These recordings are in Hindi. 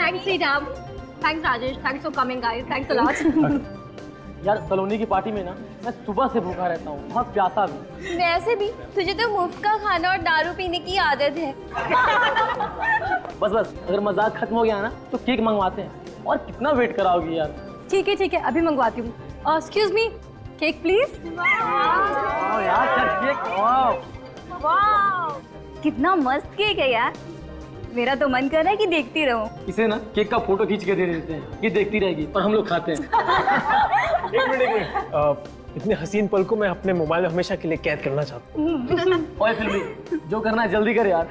Thanks, Sriram. Thanks, Rajesh. Thanks for coming, guys. Thanks a lot. यार सलोनी की पार्टी में ना मैं सुबह से भूखा रहता हूँ, बहुत प्यासा भी। वैसे भी तुझे तो मुफ्त का खाना और दारू पीने की आदत है। बस बस, अगर मजाक खत्म हो गया ना तो केक मंगवाते हैं। और कितना वेट कराओगी यार? ठीक है, अभी मंगवाती हूँ। Excuse me, cake please. यार केक, वाह, कितना मस्त केक है यार। मेरा तो मन कर रहा है कि देखती रहूं। इसे ना केक का फोटो खींच के दे देते हैं, ये देखती रहेगी और हम लोग खाते हैं। एक मिनट, इतने हसीन पल को मैं अपने मोबाइल में हमेशा के लिए कैद करना चाहता हूँ। ओए फिल्मी, जो करना है जल्दी कर यार।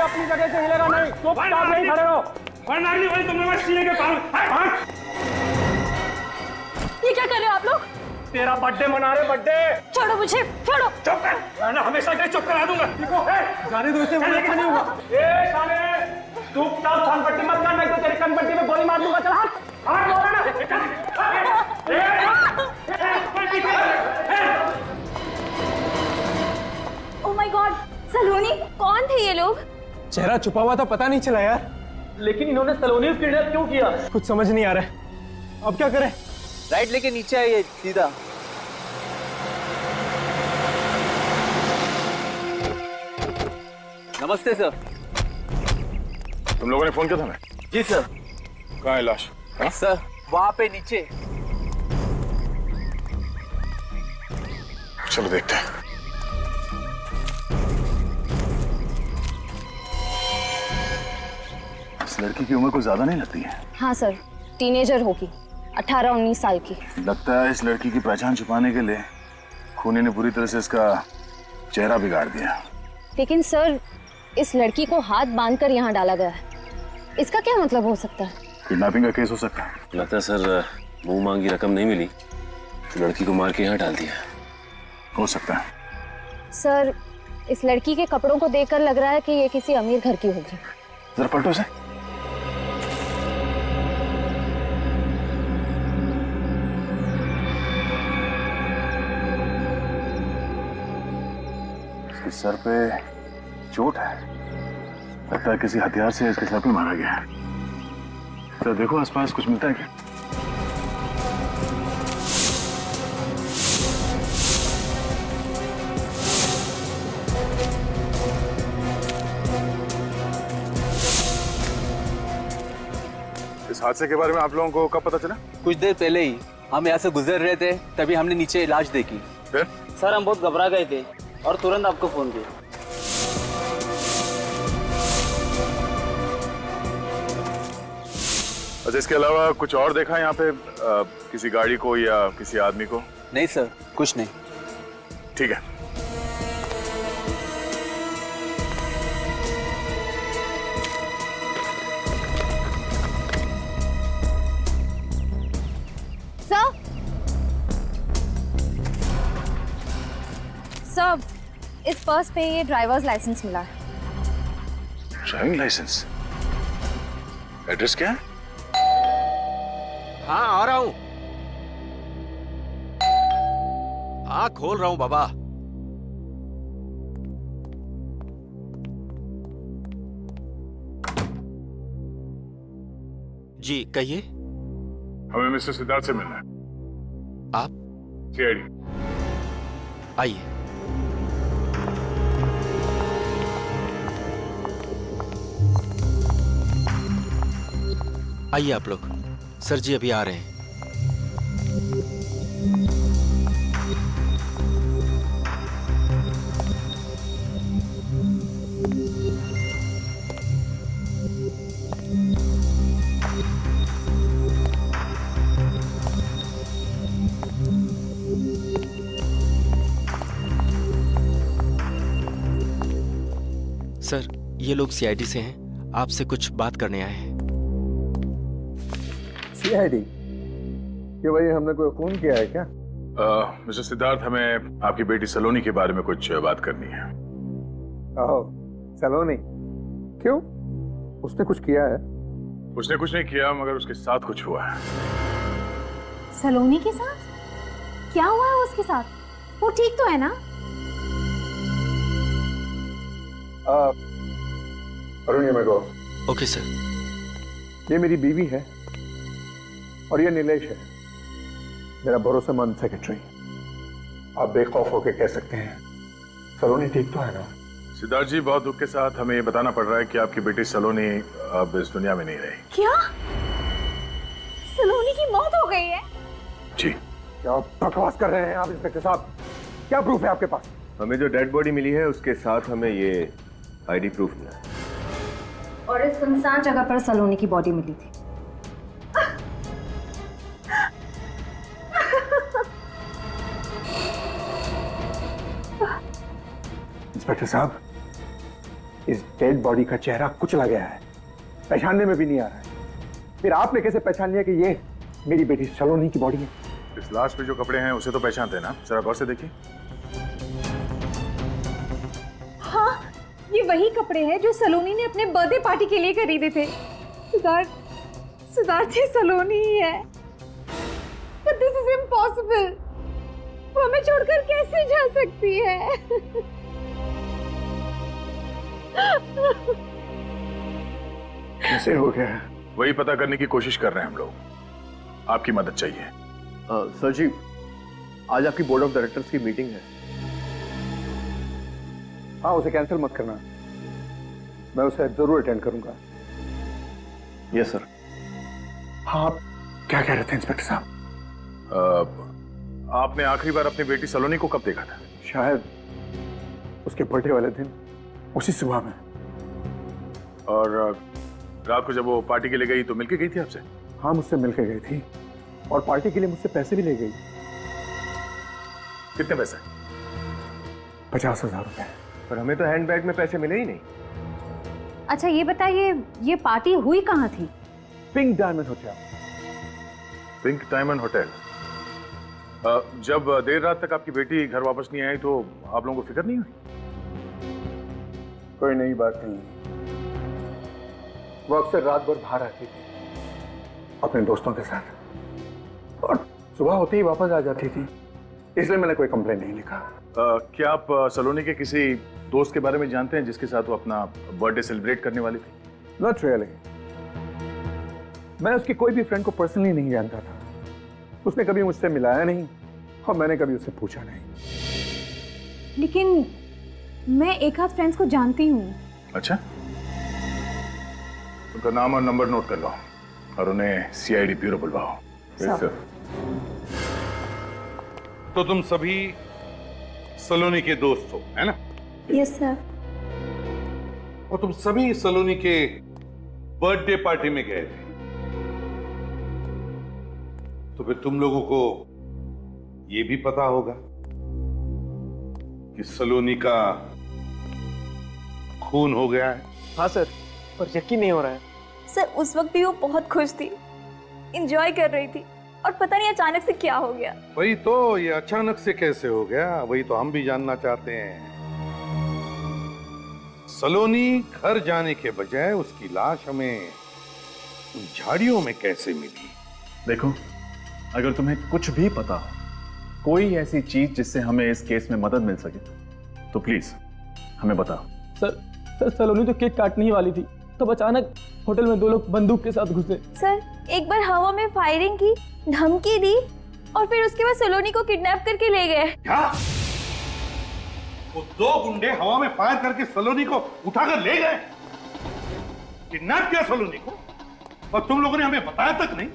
अपनी जगह से हिलेगा नहीं, चुपचाप नहीं खड़े रहो। ये क्या कर रहे हो आप लोग? तेरा बर्थडे मना रहे, बर्थडे। छोड़ो मुझे, छोड़ो। चुप कर, मैं हमेशा के चुप करा दूंगा। देखो, जाने दो इसे, मुझे नहीं होगा। ए साले, चुपचाप छानपट्टी मत कर, नहीं तो तेरी कनपट्टी में गोली मार दूंगा। चल हाथ लो ना। ओह माय गॉड, सलोनी, कौन थे ये लोग? चेहरा छुपा हुआ था, पता नहीं चला यार। लेकिन इन्होंने सलोनी को किडनैप क्यों किया? कुछ समझ नहीं आ रहा है, अब क्या करें? राइट लेके नीचे आइए सीधा। नमस्ते सर। तुम लोगों ने फोन किया था हमें? जी सर। कहाँ है लाश? हाँ? सर वहां पे नीचे। चलो देखते हैं। इस लड़की की उम्र को ज्यादा नहीं लगती है? हाँ सर, टीनेजर होगी, 18-19 साल की। लगता है इस लड़की की पहचान छुपाने के लिए खूनी ने बुरी तरह से इसका चेहरा बिगाड़ दिया। लेकिन सर, इस लड़की को हाथ बांधकर यहाँ डाला गया है, इसका क्या मतलब हो सकता है? किडनैपिंग का केस हो सकता है। लगता है सर मुंह मांगी रकम नहीं मिली तो लड़की को मार के यहाँ डाल दिया। हो सकता है। सर, इस लड़की के कपड़ों को देखकर लग रहा है कि ये किसी अमीर घर की होगी। जरा पलटो से। इसके सर पे चोट है, लगता है किसी हथियार से इसके सर पे मारा गया है। तो देखो आसपास कुछ मिलता है क्या? इस हादसे के बारे में आप लोगों को कब पता चला? कुछ देर पहले ही हम यहाँ से गुजर रहे थे, तभी हमने नीचे लाश देखी। फिर? सर हम बहुत घबरा गए थे और तुरंत आपको फोन किया। अच्छा, इसके अलावा कुछ और देखा यहाँ पे? किसी गाड़ी को या किसी आदमी को? नहीं सर, कुछ नहीं। ठीक है। सर, इस पर्स पे ये ड्राइवर्स लाइसेंस मिला है। Driving licence? एड्रेस क्या है? हाँ आ रहा हूं। हाँ खोल रहा हूं बाबा। जी कहिए। हमें मिस्टर सिद्धार्थ से मिलना है। आप? सीआईडी। आइए। आइए आप लोग। सर जी अभी आ रहे हैं। सर, ये लोग सीआईडी से हैं, आपसे कुछ बात करने आए हैं। सीआईडी? कि भाई हमने कोई खून किया है क्या? मिस्टर सिद्धार्थ, हमें आपकी बेटी सलोनी के बारे में कुछ बात करनी है। ओह, सलोनी? क्यों? उसने कुछ किया है? उसने कुछ नहीं किया, मगर उसके साथ कुछ हुआ है। सलोनी के साथ? क्या हुआ है उसके साथ? वो ठीक तो है ना? अरुण, ये मेरे को। Okay sir. ये मेरी बीवी है और ये नीलेश है, मेरा भरोसेमंद सेक्रेटरी। आप बेखौफ होकर कह सकते हैं सलोनी ठीक तो है ना? सिद्धार्थ जी, बहुत दुख के साथ हमें ये बताना पड़ रहा है कि आपकी बेटी सलोनी अब इस दुनिया में नहीं रही। क्या? सलोनी की मौत हो गई है? जी। क्या बकवास कर रहे हैं आप इंस्पेक्टर साहब? क्या प्रूफ है आपके पास? हमें जो डेड बॉडी मिली है उसके साथ हमें ये आईडी प्रूफ मिला है। और इस सुनसान जगह पर सलोनी की बॉडी मिली थी। इंस्पेक्टर साहब, इस डेड बॉडी का चेहरा कुचला गया है, पहचानने में भी नहीं आ रहा है। फिर आपने कैसे पहचान लिया कि ये मेरी बेटी सलोनी की बॉडी है? इस लाश पे जो कपड़े हैं उसे तो पहचानते हैं ना? जरा गौर से देखिए। हाँ, ये वही कपड़े हैं जो सलोनी ने अपने बर्थडे पार्टी के लिए खरीदे थे। सिद्धार्थ ये सलोनी ही है। But this is impossible. वो हमें छोड़कर कैसे जा सकती है? कैसे हो गया? वही पता करने की कोशिश कर रहे हैं हम लोग। आपकी मदद चाहिए। सर जी, आज आपकी बोर्ड ऑफ डायरेक्टर्स की मीटिंग है। हाँ, उसे कैंसिल मत करना, मैं उसे जरूर अटेंड करूंगा। Yes sir. हाँ, आप क्या कह रहे थे इंस्पेक्टर साहब? आपने आखिरी बार अपनी बेटी सलोनी को कब देखा था? शायद उसके बर्थडे वाले दिन, उसी सुबह में। और रात को जब वो पार्टी के लिए गई तो मिलके गई थी आपसे? हाँ, मुझसे मिलकर गई थी और पार्टी के लिए मुझसे पैसे भी ले गई। कितने पैसे? 50,000 रुपए। पर हमें तो हैंडबैग में पैसे मिले ही नहीं। अच्छा ये बताइए, ये पार्टी हुई कहाँ थी? Pink diamond hotel. Pink diamond hotel. जब देर रात तक आपकी बेटी घर वापस नहीं आई तो आप लोगों को फिक्र नहीं हुई? कोई नई बात नहीं। वो अक्सर रात भर बाहर रहती थी अपने दोस्तों के साथ और सुबह होते ही वापस आ जाती थी, इसलिए मैंने कोई कंप्लेंट नहीं लिखा। क्या आप सलोनी के किसी दोस्त के बारे में जानते हैं जिसके साथ वो अपना बर्थडे सेलिब्रेट करने वाली थी? Not really. मैं उसकी कोई भी फ्रेंड को पर्सनली नहीं जानता था। उसने कभी मुझसे मिलाया नहीं और मैंने कभी उससे पूछा नहीं। लेकिन मैं एक आध फ्रेंड्स को जानती हूँ। अच्छा, उनका नाम और नंबर नोट कर लो और उन्हें सीआईडी ब्यूरो बुलवाओ। Yes sir. तो तुम सभी सलोनी के दोस्त हो, है ना? Yes sir. और तुम सभी सलोनी के बर्थडे पार्टी में गए थे, तो फिर तुम लोगों को यह भी पता होगा कि सलोनी का खून हो गया है। हाँ सर, पर यकीन नहीं हो रहा है। सर उस वक्त भी वो बहुत खुश थी, एंजॉय कर रही थी और पता नहीं अचानक से क्या हो गया। वही तो, ये अचानक से कैसे हो गया, वही तो हम भी जानना चाहते हैं। सलोनी घर जाने के बजाय उसकी लाश हमें उन झाड़ियों में कैसे मिली? देखो, अगर तुम्हें कुछ भी पता हो, कोई ऐसी चीज जिससे हमें इस केस में मदद मिल सके, तो प्लीज हमें बताओ। सर सलोनी तो केक काटने ही वाली थी, तब अचानक होटल में दो लोग बंदूक के साथ घुसे। सर एक बार हवा में फायरिंग की, धमकी दी और फिर उसके बाद सलोनी को किडनैप करके ले गए। क्या? वो दो गुंडे हवा में फायर करके सलोनी को उठाकर ले गए, किडनैप किया सलोनी को, और तुम लोगों ने हमें बताया तक नहीं?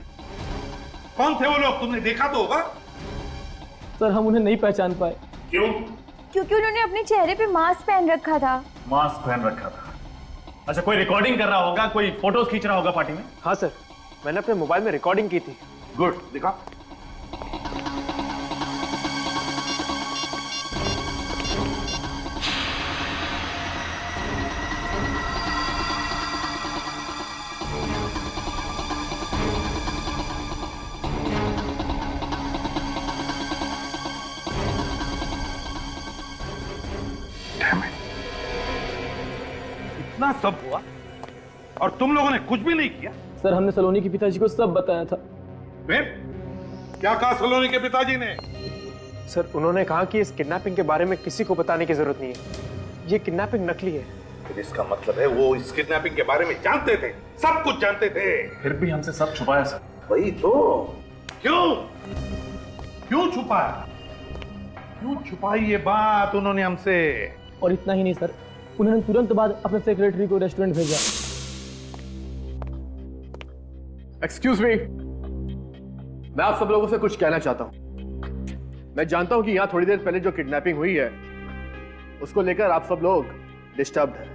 कौन थे वो लोग? तुमने देखा तो होगा। सर हम उन्हें नहीं पहचान पाए। क्यों? क्योंकि उन्होंने अपने चेहरे पे मास्क पहन रखा था। मास्क पहन रखा था। अच्छा, कोई रिकॉर्डिंग कर रहा होगा, कोई फोटोज खींच रहा होगा पार्टी में? हाँ सर, मैंने अपने मोबाइल में रिकॉर्डिंग की थी। गुड, दिखा। इतना सब हुआ और तुम लोगों ने कुछ भी नहीं किया? सर हमने सलोनी के पिताजी को सब बताया था। फिर क्या कहा सलोनी के पिताजी ने? सर उन्होंने कहा कि इस किडनैपिंग के बारे में किसी को बताने की जरूरत नहीं है, ये किडनैपिंग नकली है। फिर इसका मतलब है वो इस किडनैपिंग के बारे में जानते थे, सब कुछ जानते थे। फिर भी हमसे सब छुपाया सर। वही तो, क्यों छुपाया? क्यों छुपाई ये बात उन्होंने हमसे? और इतना ही नहीं सर, उन्होंने तुरंत बाद अपने सेक्रेटरी को रेस्टोरेंट भेजा। एक्सक्यूज मी, मैं आप सब लोगों से कुछ कहना चाहता हूं। मैं जानता हूं कि यहां थोड़ी देर पहले जो किडनैपिंग हुई है उसको लेकर आप सब लोग डिस्टर्ब्ड हैं,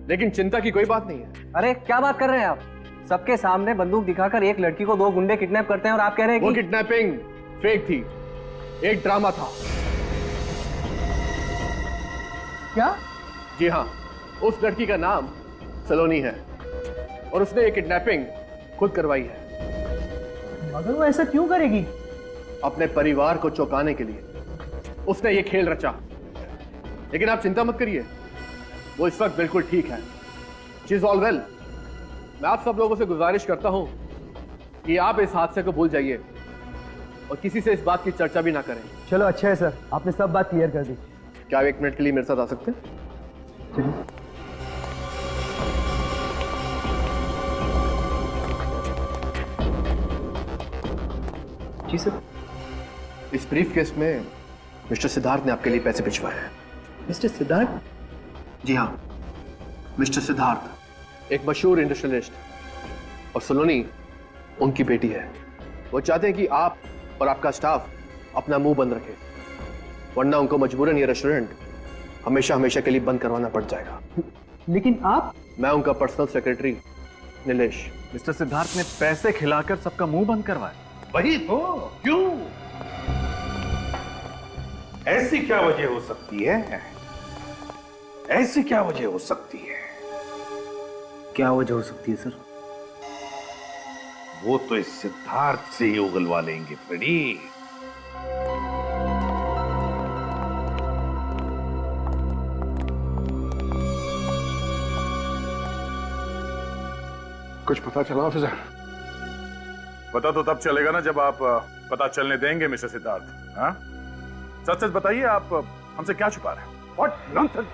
लेकिन चिंता की कोई बात नहीं है। अरे क्या बात कर रहे हैं आप? सबके सामने बंदूक दिखाकर एक लड़की को 2 गुंडे किडनैप करते हैं और आप कह रहे हैं वो कि किडनैपिंग फेक थी, एक ड्रामा था। क्या? जी हाँ, उस लड़की का नाम सलोनी है और उसने ये किडनैपिंग खुद करवाई है। मगर वो ऐसा क्यों करेगी? अपने परिवार को चौंकाने के लिए उसने ये खेल रचा। लेकिन आप चिंता मत करिए, वो इस वक्त बिल्कुल ठीक है। She is all well. मैं आप सब लोगों से गुजारिश करता हूं कि आप इस हादसे को भूल जाइए और किसी से इस बात की चर्चा भी ना करें। चलो अच्छा है सर, आपने सब बात क्लियर कर दी। क्या आप 1 मिनट के लिए मेरे साथ आ सकते हैं? जी सर। इस ब्रीफ केस में मिस्टर सिद्धार्थ ने आपके लिए पैसे भिजवाए हैं। मिस्टर सिद्धार्थ? जी हाँ, मिस्टर सिद्धार्थ एक मशहूर इंडस्ट्रियलिस्ट और सलोनी उनकी बेटी है। वो चाहते हैं कि आप और आपका स्टाफ अपना मुंह बंद रखे, वरना उनको मजबूरन ये रेस्टोरेंट हमेशा हमेशा के लिए बंद करवाना पड़ जाएगा। लेकिन आप? मैं उनका personal secretary Nilesh. Mister Siddharth ने पैसे खिलाकर सबका मुंह बंद करवाया। वही तो, क्यों? ऐसी क्या वजह हो सकती है? ऐसी क्या वजह हो सकती है? क्या वजह हो सकती है सर? वो तो इस सिद्धार्थ से ही उगलवा लेंगे फ्रेडी। कुछ पता चला ऑफिसर? पता तो तब चलेगा ना जब आप पता चलने देंगे मिस्टर सिद्धार्थ। हाँ, सच सच बताइए, आप हमसे क्या छुपा रहे हैं? What nonsense!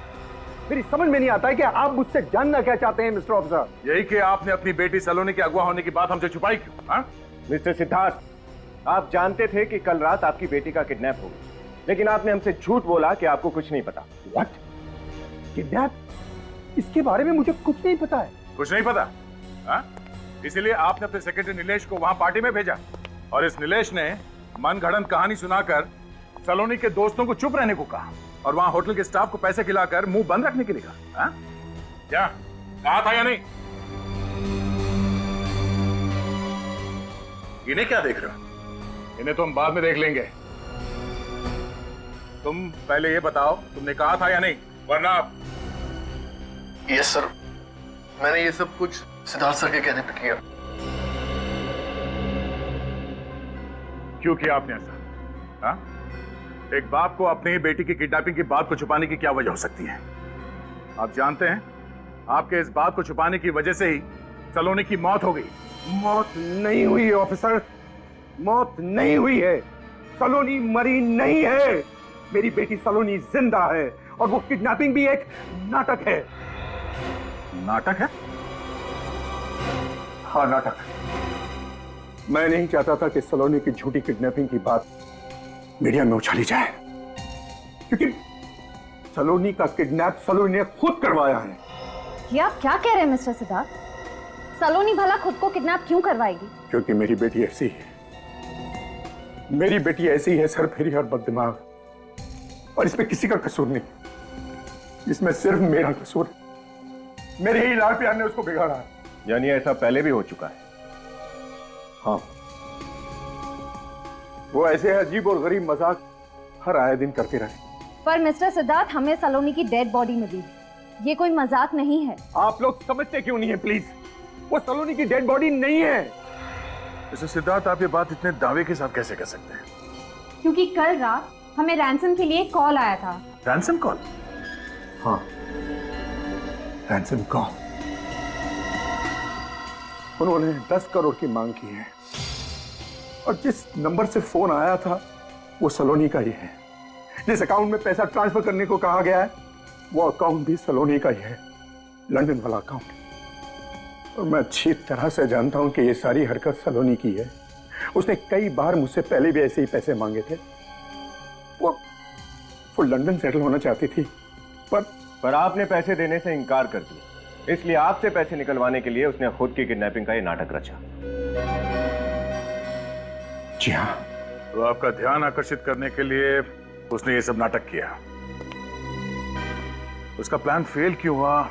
मेरी समझ में नहीं आता है कि आप मुझसे जानना क्या चाहते हैं मिस्टर ऑफिसर। यही कि आपने अपनी बेटी सलोनी के अगवा होने की बात हमसे छुपाई क्यों? हाँ? मिस्टर सिद्धार्थ, आप जानते थे कि कल रात आपकी बेटी का किडनैप हो गया, लेकिन आपने हमसे झूठ बोला कि आपको कुछ नहीं पता। व्हाट? किडनैप? इसके बारे में मुझे कुछ नहीं पता है। कुछ नहीं पता? हाँ? इसीलिए आपने अपने सेक्रेटरी नीलेश को वहां पार्टी में भेजा और इस नीलेश ने मनगढ़ंत कहानी सुनाकर सलोनी के दोस्तों को चुप रहने को कहा और वहां होटल के स्टाफ को पैसे खिलाकर मुंह बंद रखने के लिए कहा। हाँ? क्या कहा था या नहीं? इन्हें क्या देख रहे हो? इन्हें तो हम बाद में देख लेंगे। तुम पहले ये बताओ, तुमने कहा था या नहीं, वरना। यस सर, मैंने ये सब कुछ सिद्धार्थ सर के कहने पे किया। क्यों किया आपने ऐसा? हाँ? एक बाप को अपनी ही बेटी की किडनैपिंग की बात को छुपाने की क्या वजह हो सकती है? आप जानते हैं, आपके इस बात को छुपाने की वजह से ही सलोनी की मौत हो गई। मौत नहीं हुई है ऑफिसर, मौत नहीं हुई है। सलोनी मरी नहीं है। मेरी बेटी सलोनी जिंदा है और वो किडनैपिंग भी एक नाटक है। नाटक है? हाँ, नाटक। मैं नहीं चाहता था कि सलोनी की झूठी किडनैपिंग की बात मीडिया में उछाली जाए, क्योंकि सलोनी का किडनैप सलोनी ने खुद करवाया है। ये आप क्या कह रहे हैं मिस्टर सिद्धार्थ? सलोनी भला खुद को किडनैप क्यों करवाएगी? क्योंकि मेरी बेटी ऐसी है। मेरी बेटी ऐसी है, सरफेरी और बददिमाग, और इसमें किसी का कसूर नहीं। इसमें सिर्फ मेरा कसूर है। मेरे ही लाल प्यार ने उसको बिगाड़ा है। यानी ऐसा पहले भी हो चुका है? हाँ, वो ऐसे अजीब और गरीब मजाक हर आए दिन करते रहे। पर मिस्टर सिद्धार्थ, हमें सलोनी की डेड बॉडी मिली, ये कोई मजाक नहीं है। आप लोग समझते क्यों नहीं है प्लीज? वो सलोनी की डेड बॉडी नहीं है। मिस्टर सिद्धार्थ, आप ये बात इतने दावे के साथ कैसे कह सकते हैं? क्योंकि कल रात हमें रैंसम के लिए कॉल आया था। Ransom call? हाँ, रैंसम कौन? उन्होंने 10 करोड़ की मांग की है और जिस नंबर से फोन आया था वो सलोनी का ही है। जिस अकाउंट में पैसा ट्रांसफर करने को कहा गया है वो अकाउंट भी सलोनी का ही है, लंदन वाला अकाउंट। और मैं अच्छी तरह से जानता हूं कि ये सारी हरकत सलोनी की है। उसने कई बार मुझसे पहले भी ऐसे ही पैसे मांगे थे। वो लंदन सेटल होना चाहती थी पर आपने पैसे देने से इनकार कर दिया, इसलिए आपसे पैसे निकलवाने के लिए उसने खुद की किडनैपिंग का ये नाटक रचा। जी हाँ। तो आपका ध्यान आकर्षित करने के लिए उसने ये सब नाटक किया। उसका प्लान फेल क्यों हुआ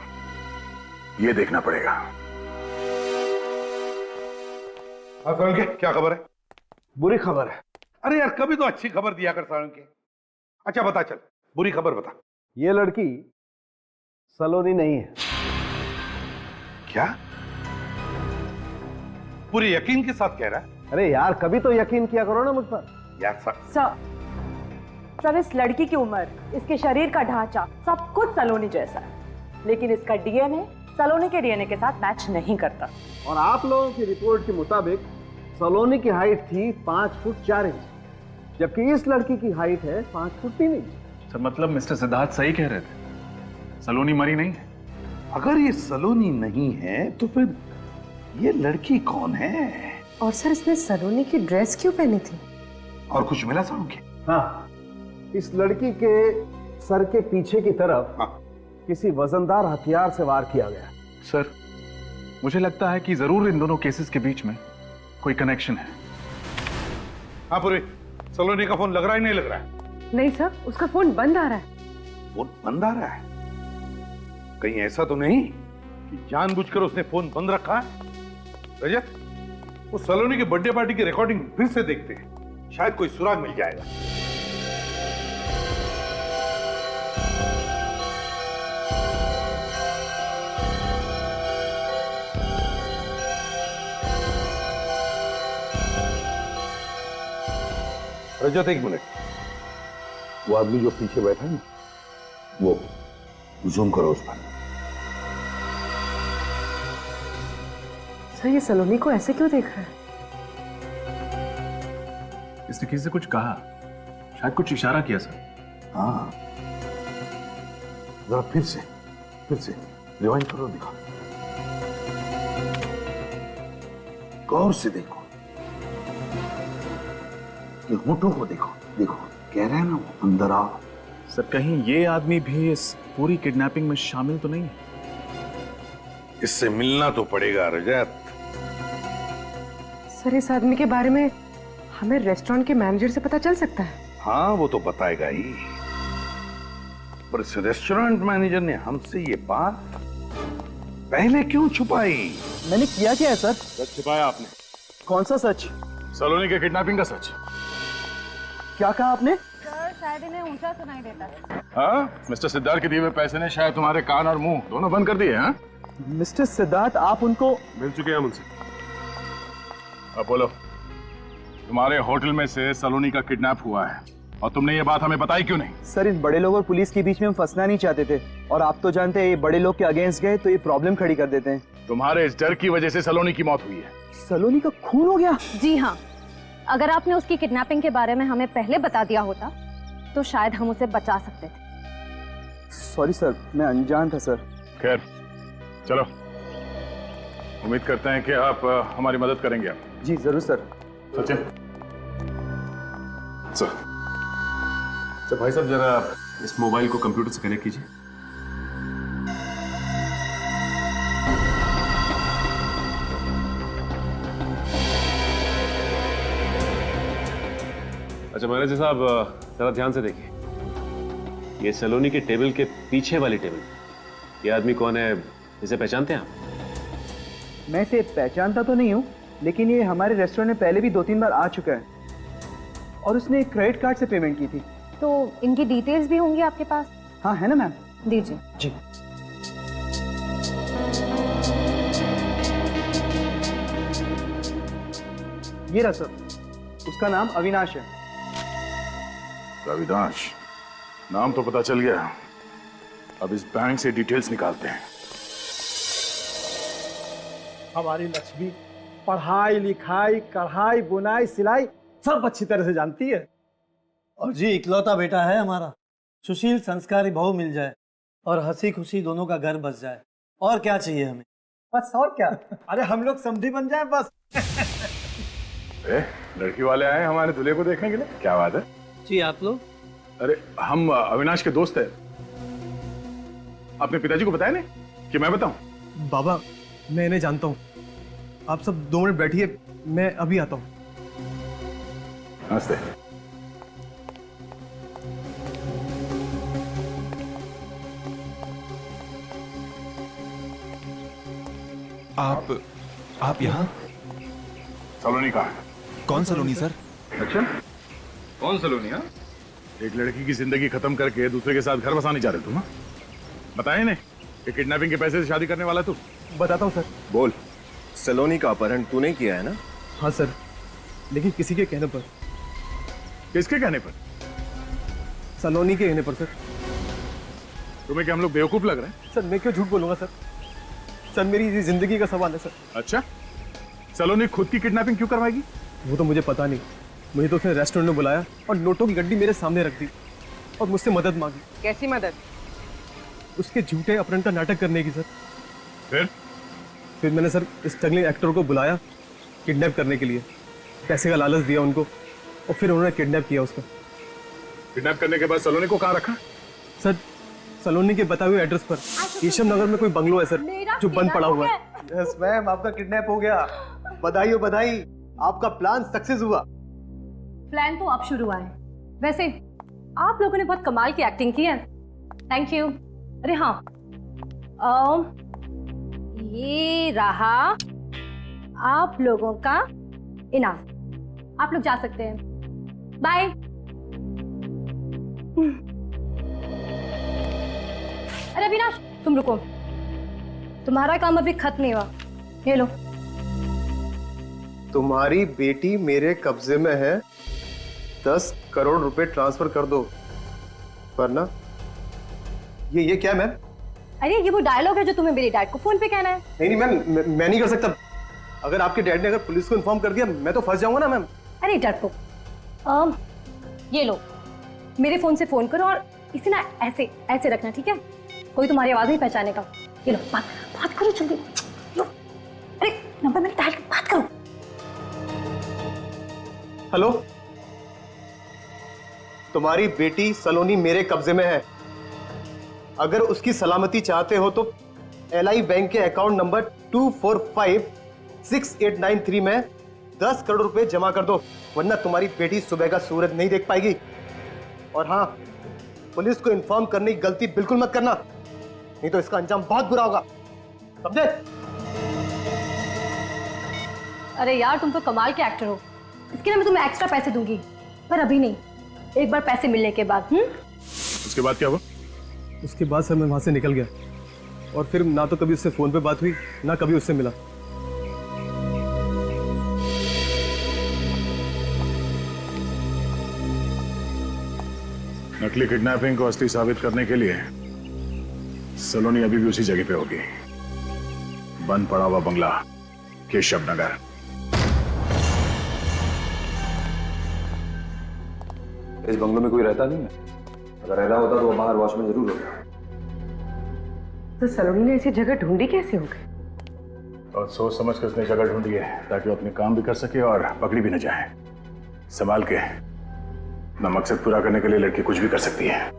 ये देखना पड़ेगा। हाँ सारण के, क्या खबर है? बुरी खबर है। अरे यार, कभी तो अच्छी खबर दिया कर सारण के। अच्छा बता, चल बुरी खबर बता। ये लड़की सलोनी नहीं है। क्या? पूरी यकीन के साथ कह रहा है? अरे यार, कभी तो यकीन किया करो ना मुझ पर। यार सर, इस लड़की की उम्र, इसके शरीर का ढांचा सब कुछ सलोनी जैसा है, लेकिन इसका डीएनए सलोनी के डीएनए के साथ मैच नहीं करता। और आप लोगों की रिपोर्ट के मुताबिक सलोनी की हाइट थी 5 फुट 4 इंच, जबकि इस लड़की की हाइट है 5 फुट 3 इंच। सर मतलब मिस्टर सिद्धार्थ सही कह रहे थे, सलोनी मरी नहीं है। अगर ये सलोनी नहीं है तो फिर ये लड़की कौन है? और सर, इसने सलोनी की ड्रेस क्यों पहनी थी? और कुछ मिला सारण के? हाँ, इस लड़की के सर के पीछे की तरफ किसी वजनदार हथियार से वार किया गया। सर मुझे लगता है कि जरूर इन दोनों केसेस के बीच में कोई कनेक्शन है। हाँ पूरी, सलोनी का फोन लग रहा है नहीं लग रहा है? नहीं सर, उसका फोन बंद आ रहा है। फोन बंद आ रहा है? कहीं ऐसा तो नहीं कि जानबूझकर उसने फोन बंद रखा है? रजत, वो सलोनी की बर्थडे पार्टी की रिकॉर्डिंग फिर से देखते हैं, शायद कोई सुराग मिल जाएगा। रजत एक मिनट, वो आदमी जो पीछे बैठा है वो जूम करो उस पर। सर, ये सलोनी को ऐसे क्यों देख रहा है? इसने किसी से कुछ कहा, शायद कुछ इशारा किया सर। हाँ, जरा फिर से रिवाइंड करो, दिखा, गौर से देखो, ये होठों को देखो, कह रहा है ना वो अंदर आओ। सर कहीं ये आदमी भी इस पूरी किडनैपिंग में शामिल तो नहीं है? इससे मिलना तो पड़ेगा रजत। सर, इस आदमी के बारे में हमें रेस्टोरेंट के मैनेजर से पता चल सकता है? हाँ, वो तो बताएगा ही, पर इस रेस्टोरेंट मैनेजर ने हमसे ये बात पहले क्यों छुपाई? मैंने किया क्या है सर? सच छिपाया आपने। कौन सा सच? सलोनी के किडनैपिंग का सच। क्या कहा आपने? सर, शायद इन्हें ऊंचा सुनाई देता है। हाँ, मिस्टर सिद्धार्थ के दिए हुए पैसे ने शायद तुम्हारे कान और मुंह दोनों बंद कर दिए। हाँ मिस्टर सिद्धार्थ, आप उनको मिल चुके हैं मुझसे। अब बोलो, तुम्हारे होटल में से सलोनी का किडनैप हुआ है और तुमने ये बात हमें बताई क्यों नहीं? सर, इन बड़े लोग और पुलिस के बीच में हम फंसना नहीं चाहते थे, और आप तो जानते हैं ये बड़े लोग के अगेंस्ट गए तो ये प्रॉब्लम खड़ी कर देते हैं। तुम्हारे इस डर की वजह से सलोनी की मौत हुई है। सलोनी का खून हो गया? जी हाँ, अगर आपने उसकी किडनैपिंग के बारे में हमें पहले बता दिया होता तो शायद हम उसे बचा सकते थे। सॉरी सर, मैं अनजान था सर। खैर चलो, उम्मीद करते हैं कि आप हमारी मदद करेंगे। आप जी जरूर सर। सचिन सर भाई साहब, जरा इस मोबाइल को कंप्यूटर से कनेक्ट कीजिए। अच्छा मैनेजर साहब, जरा ध्यान से देखिए, ये सलोनी के टेबल के पीछे वाली टेबल, ये आदमी कौन है, इसे पहचानते हैं आप? मैं इसे पहचानता तो नहीं हूँ, लेकिन ये हमारे रेस्टोरेंट में पहले भी 2-3 बार आ चुका है और उसने एक क्रेडिट कार्ड से पेमेंट की थी। तो इनकी डिटेल्स भी होंगी आपके पास? हाँ है ना मैम। दीजिए। जी। ये रहा सर, उसका नाम अविनाश है। अविनाश, नाम तो पता चल गया, अब इस बैंक से डिटेल्स निकालते हैं। हमारी लक्ष्मी पढ़ाई लिखाई कढ़ाई बुनाई सिलाई सब अच्छी तरह से जानती है। और जी इकलौता बेटा है हमारा, सुशील संस्कारी बहू मिल जाए और हंसी खुशी दोनों का घर बस जाए, और क्या चाहिए हमें? बस और क्या, अरे हम लोग समधी बन जाए बस। लड़की वाले आए हमारे दूल्हे को देखने के लिए, क्या बात है? जी आप लोग? अरे हम अविनाश के दोस्त हैं। अपने पिताजी को बताया नहीं कि मैं बताऊं? बाबा मैं इन्हें जानता हूँ, आप सब 2 मिनट बैठिए, मैं अभी आता हूँ। नमस्ते। आप यहाँ? सलोनी कहाँ है? कौन सलोनी सर? अच्छा, कौन सलोनी? हाँ, एक लड़की की जिंदगी खत्म करके दूसरे के साथ घर बसाने जा रहे तुम? बताए नहीं कि किडनैपिंग के पैसे से शादी करने वाला तू? बताता हूँ सर। बोल, सलोनी का अपहरण तूने किया है ना? हाँ सर, लेकिन किसी के कहने पर। किसके कहने पर? सलोनी के कहने पर सर। तुम्हें क्या हम लोग बेवकूफ लग रहे हैं? सर मैं क्यों झूठ बोलूंगा सर, सर मेरी जिंदगी का सवाल है सर। अच्छा, सलोनी खुद की किडनैपिंग क्यों करवाएगी? वो तो मुझे पता नहीं, मुझे तो उसने रेस्टोरेंट में बुलाया और नोटों की गड्डी मेरे सामने रख दी और मुझसे मदद मांगी। कैसी मदद? उसके झूठे अपहरण का नाटक करने की सर। फिर मैंने सर स्ट्रगलिंग एक्टर को बुलाया किडनैप करने के लिए, पैसे का लालच दिया उनको और फिर उन्होंने किडनैप किया उसका। किडनैप करने के बाद सलोनी को कहाँ रखा? सर सलोनी के बताए हुए एड्रेस पर केशव नगर में कोई बंगलो है सर जो बंद पड़ा हुआ है। यस मैम, आपका किडनैप हो गया। बधाई हो बधाई, आपका प्लान सक्सेस हुआ। प्लान तो अब शुरू हुआ है। वैसे आप लोगों ने बहुत कमाल की एक्टिंग की है, थैंक यू। अरे हाँ, ये रहा आप लोगों का इनाम, आप लोग जा सकते हैं, बाय। अरे अविनाश तुम रुको, तुम्हारा काम अभी खत्म नहीं हुआ, ये लो। तुम्हारी बेटी मेरे कब्जे में है, 10 करोड़ रुपए ट्रांसफर कर दो, वरना ये क्या मैम? अरे ये वो डायलॉग है जो तुम्हें मेरे डैड को फोन पे कहना है। नहीं मैम, मैं नहीं कर सकता। अगर आपके डैड ने अगर पुलिस को इन्फॉर्म कर दिया मैं तो फंस जाऊंगा ना मैम। अरे डरपोक, ये लो, मेरे फोन से फोन करो और इसे ना ऐसे ऐसे रखना, ठीक है? कोई तुम्हारी आवाज नहीं पहचानेगा। ये लो, बात करो जल्दी, लो। अरे नंबर मैंने डायल किया, बात करो। हेलो, तुम्हारी बेटी सलोनी मेरे कब्जे में है। अगर उसकी सलामती चाहते हो तो LI बैंक के अकाउंट नंबर 2456893 में 10 करोड़ रुपए जमा कर दो, वरना तुम्हारी बेटी सुबह का सूरज नहीं देख पाएगी। और हाँ, पुलिस को इन्फॉर्म करने की गलती बिल्कुल मत करना, नहीं तो इसका अंजाम बहुत बुरा होगा, समझे? अरे यार तुम तो कमाल के एक्टर हो, इसके लिए मैं तुम्हें एक्स्ट्रा पैसे दूंगी, पर अभी नहीं, एक बार पैसे मिलने के बाद। उसके बाद क्या हुआ? उसके बाद सर मैं वहां से निकल गया और फिर ना तो कभी उससे फोन पे बात हुई ना कभी उससे मिला। नकली किडनैपिंग को असली साबित करने के लिए सलोनी अभी भी उसी जगह पे होगी, बंद पड़ा हुआ बंगला केशव नगर। इस बंगलों में कोई रहता नहीं है, अगर रह रहा होता तो वो बाहर वॉचमैन जरूर होगा। तो सलोनी ने ऐसी जगह ढूंढी कैसे हो गई? और सोच समझ कर उसने जगह ढूंढी है ताकि वो अपने काम भी कर सके और पकड़ी भी न जाए। संभाल के, अपना मकसद पूरा करने के लिए लड़की कुछ भी कर सकती है।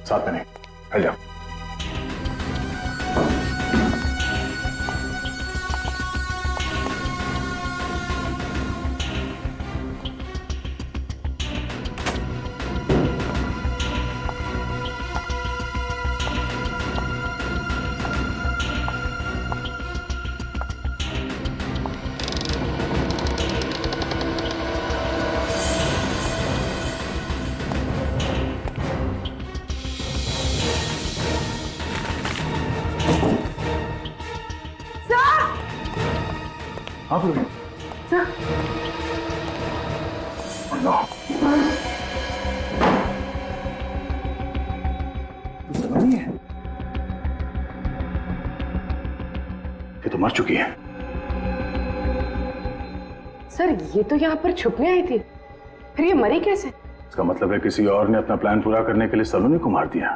साथ में नहीं, हट जाओ। आप लोग ये तो मर चुकी है। सर ये तो यहाँ पर छुपने आई थी, फिर ये मरी कैसे? इसका मतलब है किसी और ने अपना प्लान पूरा करने के लिए सलोनी को मार दिया।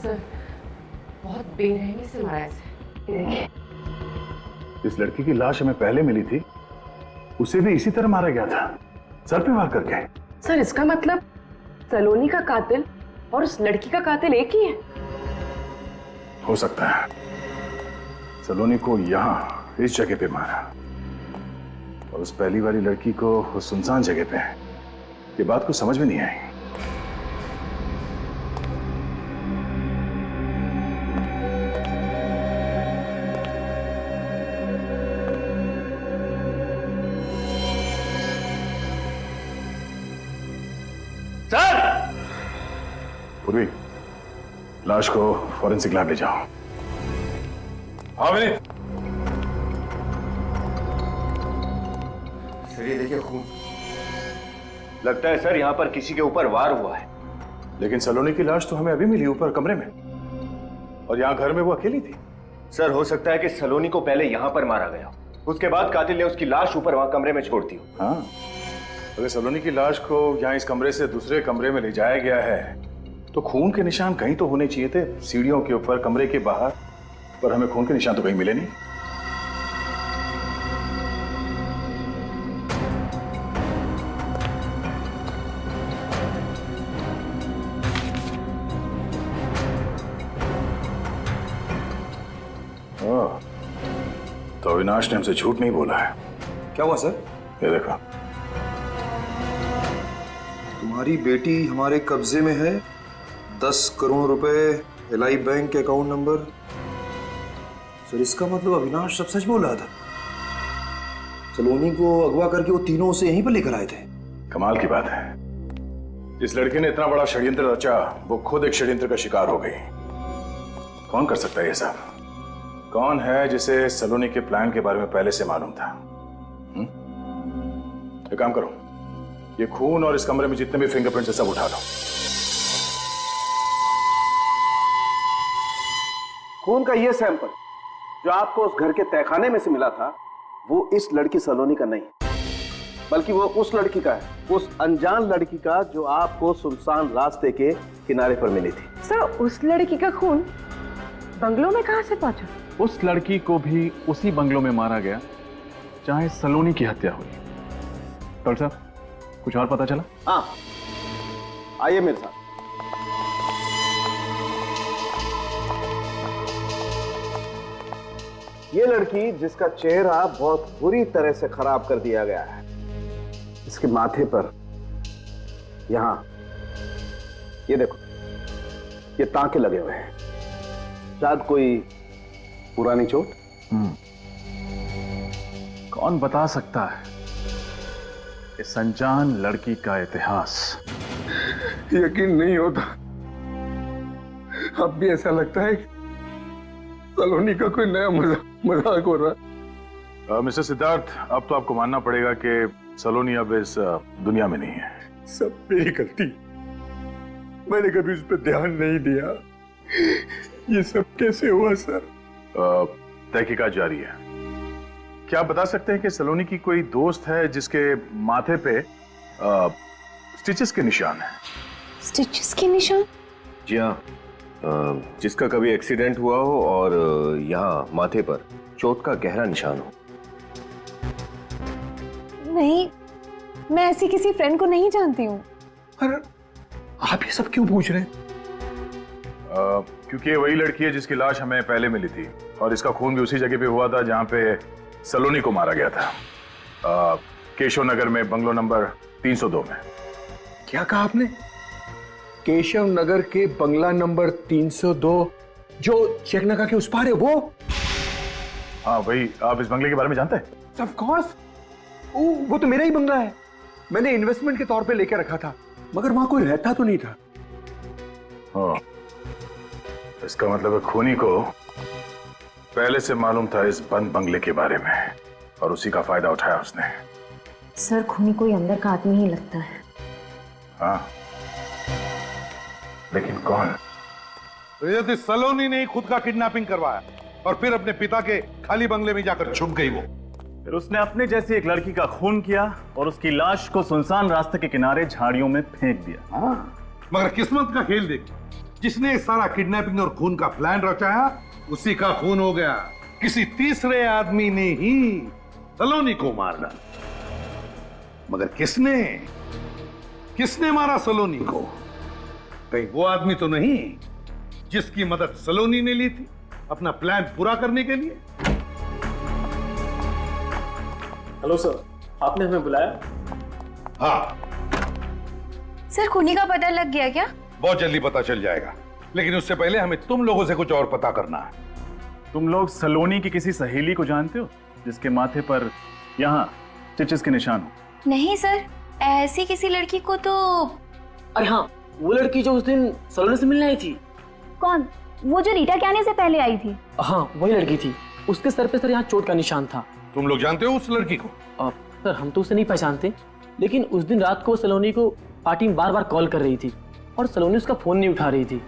सर बहुत बेरहमी से मारा इसे। देखिए इस लड़की की लाश हमें पहले मिली थी, उसे भी इसी तरह मारा गया था, सर पे वार करके। सर इसका मतलब सलोनी का कातिल और उस लड़की का कातिल एक ही है? हो सकता है सलोनी को यहां इस जगह पे मारा और उस पहली वाली लड़की को उस सुनसान जगह पे। ये बात को समझ में नहीं आई। सर! पूर्वी, लाश को फॉरेंसिक लैब ले जाओ। हाँ विनीत। सर ये देखिए खून। लगता है सर यहाँ पर किसी के ऊपर वार हुआ है। लेकिन सलोनी की लाश तो हमें अभी मिली ऊपर कमरे में, और यहाँ घर में वो अकेली थी। सर हो सकता है कि सलोनी को पहले यहाँ पर मारा गया, उसके बाद कातिल ने उसकी लाश ऊपर वहां कमरे में छोड़ दी। हाँ, अगर सलोनी की लाश को यहाँ इस कमरे से दूसरे कमरे में ले जाया गया है तो खून के निशान कहीं तो होने चाहिए थे, सीढ़ियों के ऊपर, कमरे के बाहर, पर हमें खून के निशान तो कहीं मिले नहीं। ओह, तो अविनाश ने हमसे झूठ नहीं बोला है। क्या हुआ सर? ये देखो, तुम्हारी बेटी हमारे कब्जे में है, 10 करोड़ रुपए, LI bank account number. Sir इसका मतलब अविनाश सब सच बोल रहा था। सलोनी को अगवा करके वो तीनों उसे यहीं पर लेकर आए थे। कमाल की बात है, जिस लड़के ने इतना बड़ा षड्यंत्र रचा वो खुद एक षड्यंत्र का शिकार हो गई। कौन कर सकता है ये सब? कौन है जिसे सलोनी के प्लान के बारे में पहले से मालूम था? एक काम करो, ये खून और इस कमरे में जितने भी फिंगरप्रिंट्स है सब उठा लो। खून का ये सैंपल जो आपको उस घर के तहखाने में से मिला था वो इस लड़की सलोनी का नहीं, बल्कि वो उस लड़की का है, उस अनजान लड़की का जो आपको सुनसान रास्ते के किनारे पर मिली थी। सर उस लड़की का खून बंगलों में कहां से पहुंचा? उस लड़की को भी उसी बंगलों में मारा गया जहां सलोनी की हत्या हुई। डॉक्टर साहब कुछ और पता चला? हाँ, आइए मेरे साथ। ये लड़की जिसका चेहरा बहुत बुरी तरह से खराब कर दिया गया है, इसके माथे पर यहां ये देखो, ये टांके लगे हुए हैं, शायद कोई पुरानी चोट। कौन बता सकता है इस अनजान लड़की का इतिहास? यकीन नहीं होता, अब भी ऐसा लगता है सलोनी का कोई नया मजाक हो रहा है। मिस्टर सिद्धार्थ, अब तो आपको मानना पड़ेगा कि सलोनी अब इस दुनिया में नहीं है। सब मेरी गलती, मैंने कभी उस पर ध्यान नहीं दिया। ये सब कैसे हुआ सर? तहकीकात जारी है। क्या आप बता सकते हैं कि सलोनी की कोई दोस्त है जिसके माथे पे स्टिचेस के निशान है? स्टिचेस के निशान? जी हाँ, जिसका कभी एक्सीडेंट हुआ हो और यहाँ माथे पर चोट का गहरा निशान हो। नहीं, मैं ऐसी किसी फ्रेंड को नहीं जानती हूँ। अरे आप ये सब क्यों पूछ रहे हैं? क्योंकि ये वही लड़की है जिसकी लाश हमें पहले मिली थी और इसका खून भी उसी जगह पे हुआ था जहां पे सलोनी को मारा गया था, केशव नगर में, बंगलो नंबर 302 में। क्या कहा आपने? केशव नगर के बंगला नंबर 302 जो चेकनाका के उस पार है वो? हाँ वही। आप इस बंगले के बारे में जानते हैं? ऑफ कोर्स, वो तो मेरा ही बंगला है। मैंने इन्वेस्टमेंट के तौर पे लेकर रखा था, मगर वहां कोई रहता तो नहीं था। हाँ, इसका मतलब है खूनी को पहले से मालूम था इस बंद बंगले के बारे में और उसी का फायदा उठाया उसने। सर खूनी कोई अंदर का आदमी ही लगता है। हाँ, लेकिन कौन? तो यदि सलोनी ने खुद का किडनैपिंग करवाया और फिर अपने पिता के खाली बंगले में जाकर छुप गई वो। फिर उसने अपने जैसी एक लड़की का खून किया और उसकी लाश को सुनसान रास्ते के किनारे झाड़ियों में फेंक दिया। हाँ, मगर किस्मत का खेल देख, जिसने सारा किडनैपिंग और खून का प्लान रचाया उसी का खून हो गया। किसी तीसरे आदमी ने ही सलोनी को मार डाला। मगर किसने मारा सलोनी को? कहीं वो आदमी तो नहीं जिसकी मदद सलोनी ने ली थी अपना प्लान पूरा करने के लिए? हेलो सर, आपने हमें बुलाया? हाँ सर, खूनी का पता लग गया क्या? बहुत जल्दी पता चल जाएगा, लेकिन उससे पहले हमें तुम लोगों से कुछ और पता करना है। तुम लोग सलोनी की किसी सहेली को जानते हो जिसके माथे पर यहाँ स्टिचेस के निशान हो? नहीं सर, ऐसी किसी लड़की को तो। अरे हाँ, वो लड़की जो उस दिन सलोनी से मिलने आई थी। कौन? वो जो रीटा के आने से पहले आई थी? हाँ, वही लड़की थी। उसके सर पे सर यहाँ चोट का निशान था। तुम लोग जानते हो उस लड़की को? सर, हम तो उसे नहीं पहचानते, लेकिन उस दिन रात को सलोनी को पार्टी में बार बार कॉल कर रही थी और सलोनी उसका फोन नहीं उठा रही थी।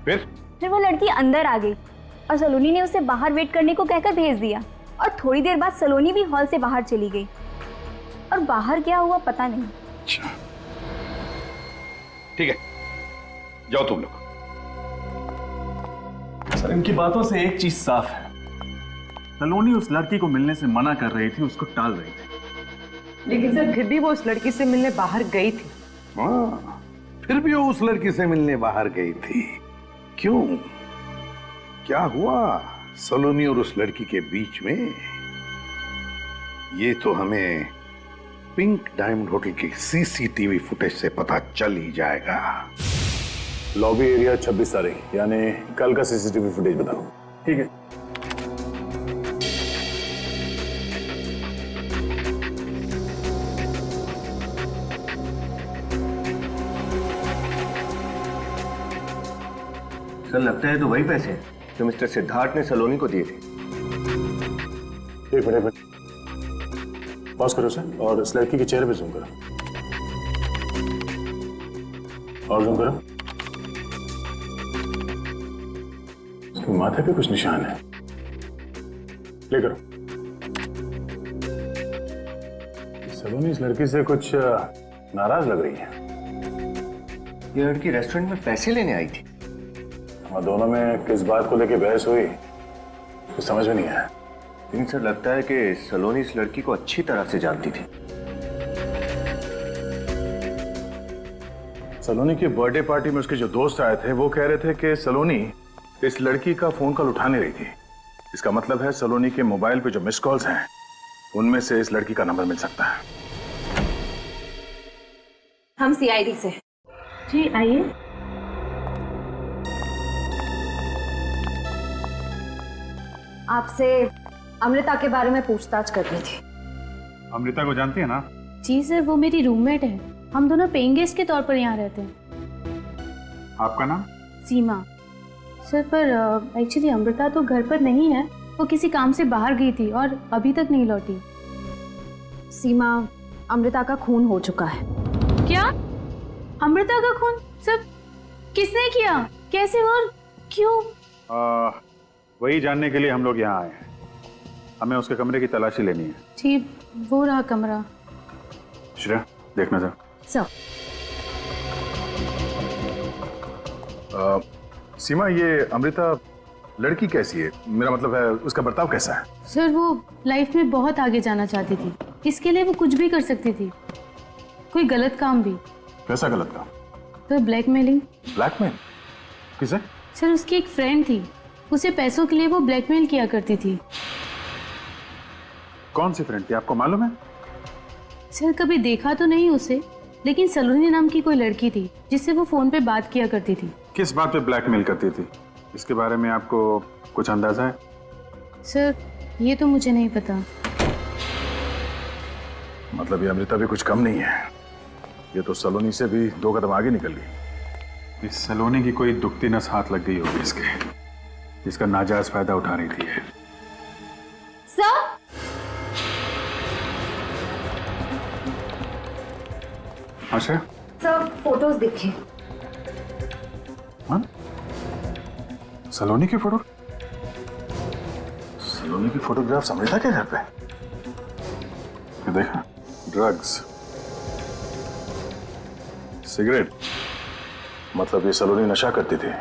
फिर वो लड़की अंदर आ गई और सलोनी ने उसे बाहर वेट करने को कहकर भेज दिया और थोड़ी देर बाद सलोनी भी हॉल से बाहर चली गई और बाहर क्या हुआ पता नहीं। अच्छा, ठीक है, जाओ तुम लोग। सर, इनकी बातों से एक चीज साफ है, सलोनी उस लड़की को मिलने से मना कर रही थी, उसको टाल रही थी। लेकिन सर, फिर भी वो उस लड़की से मिलने बाहर गई थी। हाँ, फिर भी वो उस लड़की से मिलने बाहर गई थी। क्यों? क्या हुआ सलोनी और उस लड़की के बीच में? ये तो हमें पिंक डायमंड होटल की सीसीटीवी फुटेज से पता चल ही जाएगा। लॉबी एरिया 26 तारीख, यानी कल का सीसीटीवी फुटेज बताओ। ठीक है। सर, लगता है तो वही पैसे जो मिस्टर सिद्धार्थ ने सलोनी को दिए थे। एक मिनट, पॉज करो सर, और इस लड़की के चेहरे पे जूम करो, और जूम करो। उसके माथे पे कुछ निशान है, प्ले करो। सलोनी इस लड़की से कुछ नाराज लग रही है। ये लड़की रेस्टोरेंट में पैसे लेने आई थी। और दोनों में किस बात को लेके बहस हुई तो समझ में नहीं आया। लेकिन सर, लगता है कि सलोनी इस लड़की को अच्छी तरह से जानती थी। सलोनी की बर्थडे पार्टी में उसके जो दोस्त आए थे वो कह रहे थे कि सलोनी इस लड़की का फोन कॉल उठा नहीं रही थी। इसका मतलब है सलोनी के मोबाइल पे जो मिस कॉल्स हैं उनमें से इस लड़की का नंबर मिल सकता है। हम सीआईडी से। जी आइए। आपसे अमृता के बारे में पूछताछ करनी थी। अमृता को जानती है ना? जी सर, वो मेरी रूममेट है। हम दोनों पेइंग गेस्ट के तौर पर यहाँ रहते हैं। आपका नाम? सीमा। सर, पर एक्चुअली अमृता तो घर पर नहीं है, वो किसी काम से बाहर गई थी और अभी तक नहीं लौटी। सीमा, अमृता का खून हो चुका है। क्या? अमृता का खून? सर, किसने किया, कैसे और क्यों? वही जानने के लिए हम लोग यहाँ आए हैं। हमें उसके कमरे की तलाशी लेनी है। ठीक, वो रहा कमरा। श्रेया, देखना सर। सर। सीमा, ये अमृता लड़की कैसी है? मेरा मतलब है उसका बर्ताव कैसा है? सर, वो लाइफ में बहुत आगे जाना चाहती थी, इसके लिए वो कुछ भी कर सकती थी, कोई गलत काम भी। कैसा गलत काम? तो ब्लैकमेलिंग। ब्लैकमेल? किसे? सर, उसकी एक फ्रेंड थी, उसे पैसों के लिए वो ब्लैकमेल किया करती थी। कौन सी फ्रेंड थी, आपको मालूम है? सर, कभी देखा तो नहीं उसे, लेकिन सलोनी नाम की कोई लड़की थी जिससे वो फोन पे बात किया करती थी। किस बात पे ब्लैकमेल करती थी, इसके बारे में आपको कुछ अंदाजा है? सर, ये तो मुझे नहीं पता। मतलब ये अमृता भी कुछ कम नहीं है, ये तो सलोनी से भी 2 कदम आगे निकल गई। इस सलोनी की कोई दुखती नस हाथ लग गई होगी इसके, जिसका नाजायज फायदा उठा रही थी। सर, अच्छा सर फोटोज देखिए। सलोनी की फोटो, सलोनी की फोटोग्राफ अमृता के घर पे? ये देखा, ड्रग्स, सिगरेट, मतलब ये सलोनी नशा करती थी,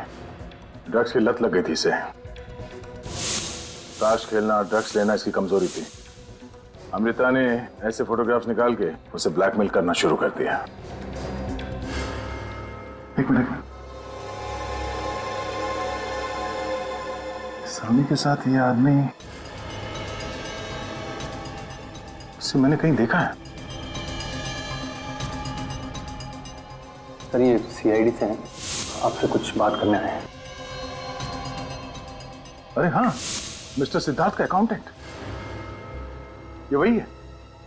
ड्रग्स की लत लग गई थी इसे। ताश खेलना और ड्रग्स लेना इसकी कमजोरी थी। अमृता ने ऐसे फोटोग्राफ्स निकाल के उसे ब्लैकमेल करना शुरू कर दिया। एक मिनट, सलोनी के साथ ये आदमी, इसे मैंने कहीं देखा है। सर ये सीआईडी से हैं, आपसे कुछ बात करने आए हैं। अरे हाँ, मिस्टर सिद्धार्थ का अकाउंटेंट, ये वही है।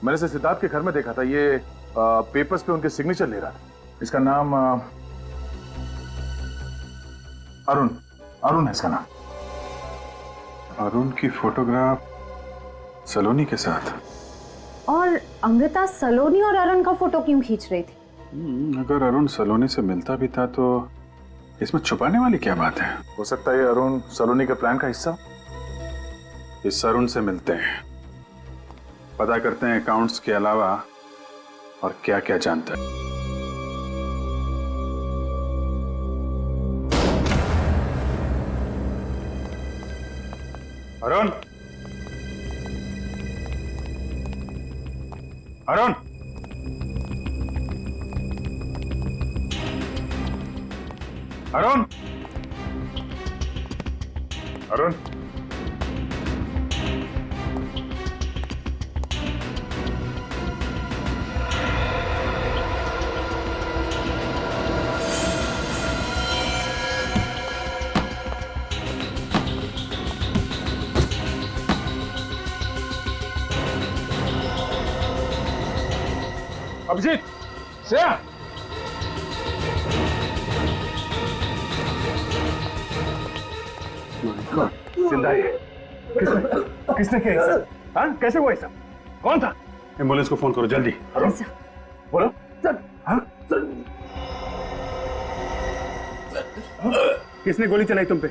मैंने इसे सिद्धार्थ के घर में देखा था, ये पेपर्स पे उनके सिग्नेचर ले रहा था। इसका नाम अरुण, अरुण है इसका नाम। अरुण की फोटोग्राफ सलोनी के साथ। और अमृता सलोनी और अरुण का फोटो क्यों खींच रही थी? अगर अरुण सलोनी से मिलता भी था तो इसमें छुपाने वाली क्या बात है? हो सकता है ये अरुण सलोनी के प्लान का हिस्सा। इस अरुण से मिलते हैं, पता करते हैं अकाउंट्स के अलावा और क्या क्या जानता है। अरुण, अरुण, अरुण, अरुण, अभिजीत, श्रेया, जिंदा है। किसने किया ऐसा? हाँ, कैसे हुआ ऐसा? कौन था? एम्बुलेंस को फोन करो जल्दी। बोलो। हाँ? किसने गोली चलाई तुम पे?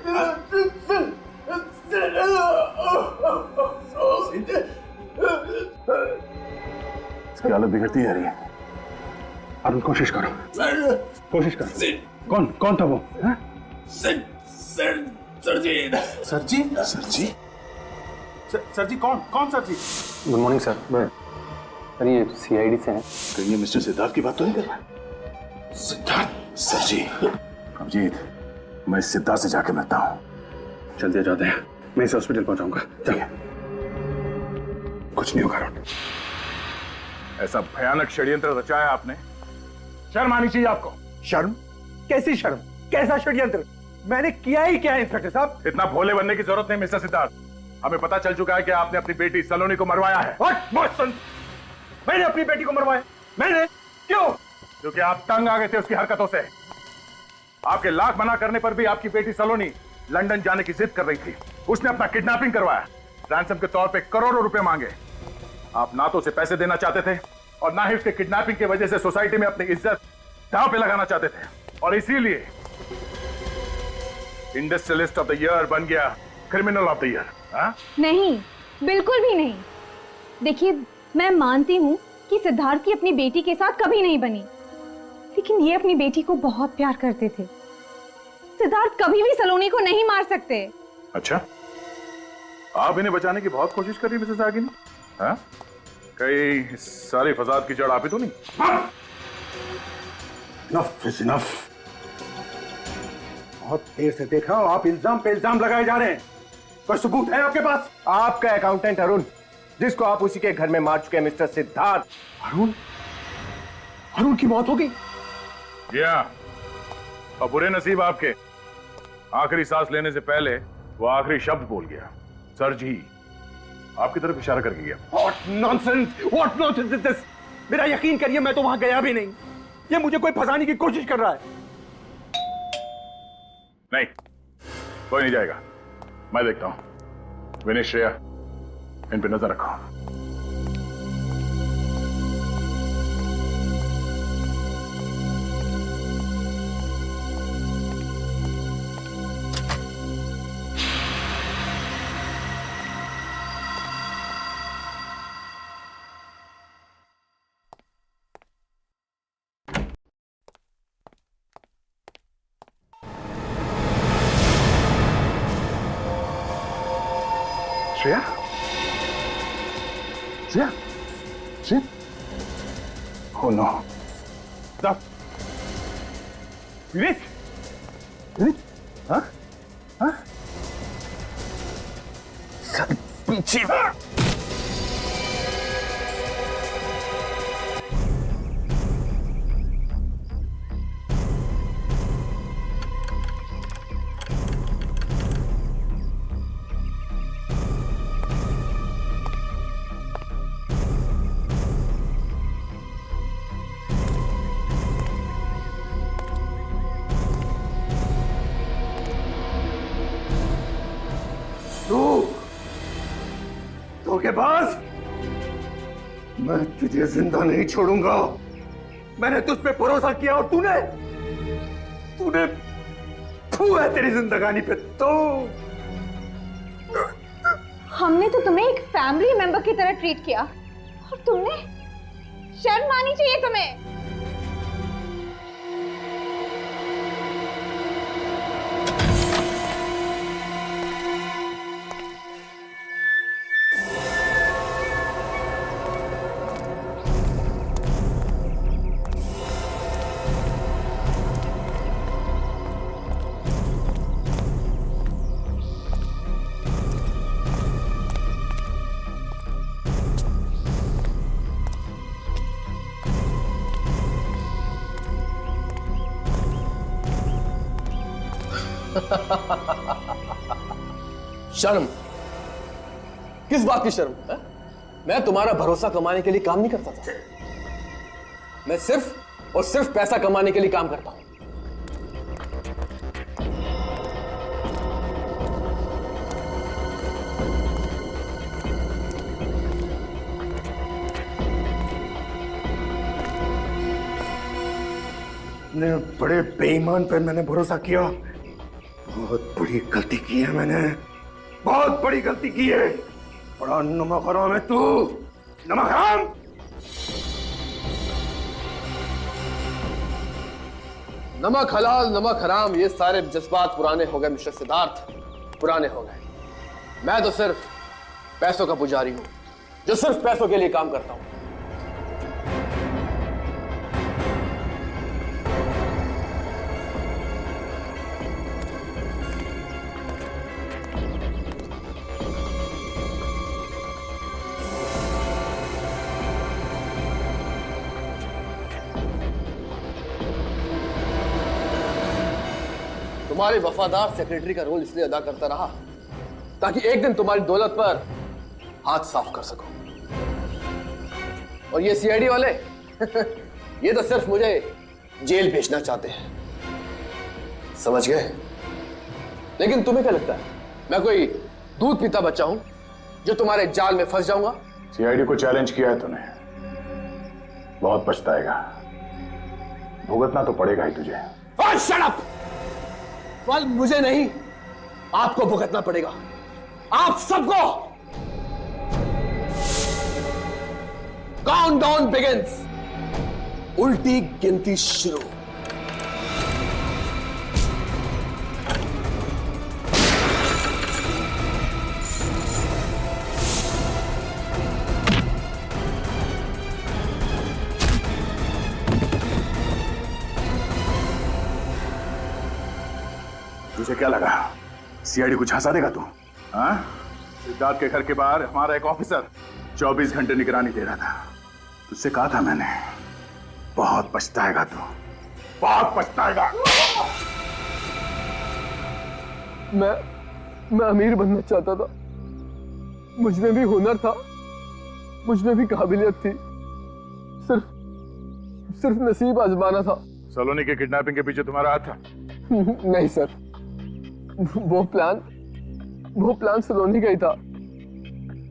इसकी हालत बिगड़ती जा रही है। अरुण, कोशिश करो, कोशिश करो। कौन था वो? सरजी, सरजी, सरजी, सरजी, कौन सरजी? Good morning sir. सर ये सीआईडी से हैं। तो ये मिस्टर सिद्धार्थ की बात तो नहीं कर रहा? सिद्धार्थ, सरजी। अभिजीत, मैं सिद्धार्थ से जाके मिलता हूँ। जल्दी जाते हैं, मैं इसे हॉस्पिटल पहुंचाऊंगा। चलिए। कुछ नहीं होगा अरुण। ऐसा भयानक षड्यंत्र रचाया आपने, शर्म आनी चाहिए आपको। शर्म? कैसी शर्म? कैसा षड्यंत्र? मैंने किया ही क्या है इंस्पेक्टर साहब? इतना भोले बनने की जरूरत नहीं मिस्टर सिद्धार्थ। हमें पता चल चुका है कि आपने अपनी बेटी सलोनी को मरवाया है। मैंने अपनी बेटी को मरवाया? मैंने? क्यों? क्योंकि आप तंग आ गए थे उसकी हरकतों से। आपके लाख मना करने पर भी आपकी बेटी सलोनी लंदन जाने की जिद कर रही थी। उसने अपना किडनैपिंग करवाया, रैंसम के तौर पे करोड़ों रुपए मांगे। आप ना तो उसे पैसे देना चाहते थे और ना ही उसके किडनैपिंग की वजह से सोसाइटी में अपनी इज्जत दांव पे लगाना चाहते थे, और इसीलिए इंडस्ट्रियलिस्ट ऑफ द ईयर बन गया क्रिमिनल ऑफ द ईयर। नहीं, बिल्कुल भी नहीं। देखिए, मैं मानती हूँ कि सिद्धार्थ की अपनी बेटी के साथ कभी नहीं बनी, लेकिन ये अपनी बेटी को बहुत प्यार करते थे। सिद्धार्थ कभी भी सलोनी को नहीं मार सकते। अच्छा, आप इन्हें बचाने की बहुत कोशिश कर रही मिसेस आगिनी? हाँ? कई सारी फसाद की जड़ आप ही तो नहीं? Enough is enough। बहुत देर से देख रहा हूं आप इल्जाम पे इल्जाम लगाए जा रहे हैं। कोई सबूत है आपके पास? आपका अकाउंटेंट अरुण, जिसको आप उसी के घर में मार चुके हैं, मिस्टर सिद्धार्थ। अरुण? अरुण की मौत हो गई? और बुरे नसीब आपके, आखिरी सांस लेने से पहले वो आखिरी शब्द बोल गया, सर जी, आपकी तरफ इशारा करके गया। What nonsense! What nonsense is this? मेरा यकीन करिए, मैं तो वहां गया भी नहीं। ये मुझे कोई फंसाने की कोशिश कर रहा है। नहीं, कोई नहीं जाएगा, मैं देखता हूं। विनेश, श्रेया, इन पे नजर रखो। Oh no. विवेक, विवेक, हाँ? हाँ? सर पीछे। धोखेबाज, मैं तुझे जिंदा नहीं छोड़ूंगा। मैंने तुझ पे भरोसा किया और तूने थू है तेरी जिंदगानी पे। तो हमने तो तुम्हें एक फैमिली मेंबर की तरह ट्रीट किया और तुमने, शर्म आनी चाहिए तुम्हें। शर्म? किस बात की शर्म है? मैं तुम्हारा भरोसा कमाने के लिए काम नहीं करता था। मैं सिर्फ और सिर्फ पैसा कमाने के लिए काम करता हूं। ने बड़े बेईमान पे मैंने भरोसा किया। बहुत बड़ी गलती की है मैंने, बहुत बड़ी गलती की है। बड़ा नमक हराम है तू, नमक हराम। नमक हलाल नमक हराम, ये सारे जज्बात पुराने हो गए मिस्टर सिद्धार्थ, पुराने हो गए। मैं तो सिर्फ पैसों का पुजारी हूं, जो सिर्फ पैसों के लिए काम करता हूं। तुम्हारे वफादार सेक्रेटरी का रोल इसलिए अदा करता रहा ताकि एक दिन तुम्हारी दौलत पर हाथ साफ कर सको। और ये सीआईडी वाले ये तो सिर्फ मुझे जेल भेजना चाहते हैं, समझ गए? लेकिन तुम्हें क्या लगता है मैं कोई दूध पीता बच्चा हूं जो तुम्हारे जाल में फंस जाऊंगा? सीआईडी को चैलेंज किया है तूने, बहुत पछताएगा। भुगतना तो पड़ेगा ही तुझे। Shut up! फल मुझे नहीं, आपको भुगतना पड़ेगा, आप सबको। काउंटडाउन बिगिंस, उल्टी गिनती शुरू। तुझे क्या लगा सीआईडी को झांसा देगा तू? हाँ? सिद्धार्थ के घर के बाहर हमारा एक ऑफिसर 24 घंटे निगरानी दे रहा था। तुझसे कहा था मैंने, बहुत पछताएगा तू, बहुत पछताएगा। मैं अमीर बनना चाहता था, मुझ में भी हुनर था, मुझ में भी काबिलियत थी, सिर्फ नसीब आजमाना था। सलोनी के किडनैपिंग के पीछे तुम्हारा हाथ था? नहीं सर, वो प्लान सलोनी का ही था।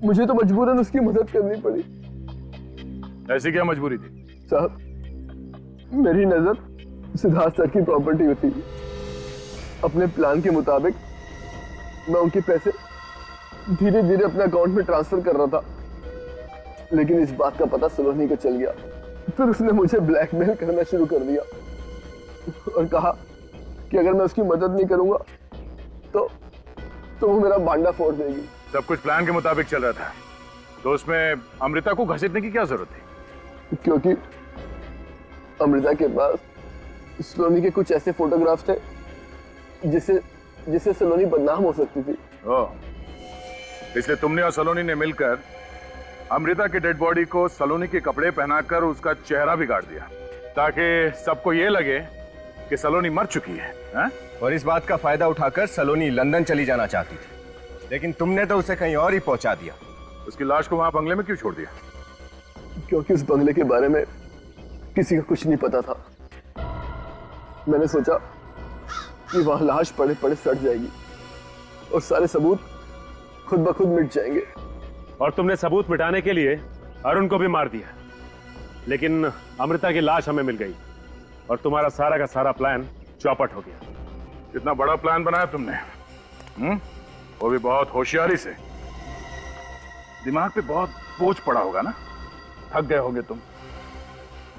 मुझे तो मजबूरन उसकी मदद करनी पड़ी। ऐसी क्या मजबूरी थी? साहब, मेरी नजर सिद्धार्थ सर की प्रॉपर्टी होती। अपने प्लान के मुताबिक मैं उनके पैसे धीरे धीरे अपने अकाउंट में ट्रांसफर कर रहा था, लेकिन इस बात का पता सलोनी को चल गया। फिर उसने मुझे ब्लैकमेल करना शुरू कर दिया और कहा कि अगर मैं उसकी मदद नहीं करूंगा तो वो मेरा भांडा फोड़ देगी। सब कुछ प्लान के मुताबिक चल रहा था, तो उसमें अमृता को घसीटने की क्या जरूरत थी? अमृता के पास सलोनी के कुछ ऐसे फोटोग्राफ्स थे जिससे सलोनी बदनाम हो सकती थी। इसलिए तुमने और सलोनी ने मिलकर अमृता की डेड बॉडी को सलोनी के कपड़े पहनाकर उसका चेहरा बिगाड़ दिया, ताकि सबको ये लगे कि सलोनी मर चुकी है। और इस बात का फायदा उठाकर सलोनी लंदन चली जाना चाहती थी, लेकिन तुमने तो उसे कहीं और ही पहुंचा दिया। उसकी लाश को वहां बंगले में क्यों छोड़ दिया? क्योंकि उस बंगले के बारे में किसी का कुछ नहीं पता था। मैंने सोचा कि वहां लाश पड़े पड़े सड़ जाएगी और सारे सबूत खुद ब खुद मिट जाएंगे। और तुमने सबूत मिटाने के लिए अरुण को भी मार दिया, लेकिन अमृता की लाश हमें मिल गई और तुम्हारा सारा का सारा प्लान चौपट हो गया। कितना बड़ा प्लान बनाया तुमने, वो भी बहुत होशियारी से। दिमाग पे बहुत बोझ पड़ा होगा ना, थक गए होगे तुम।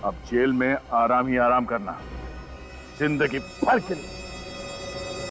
अब जेल में आराम ही आराम करना, जिंदगी भर के लिए।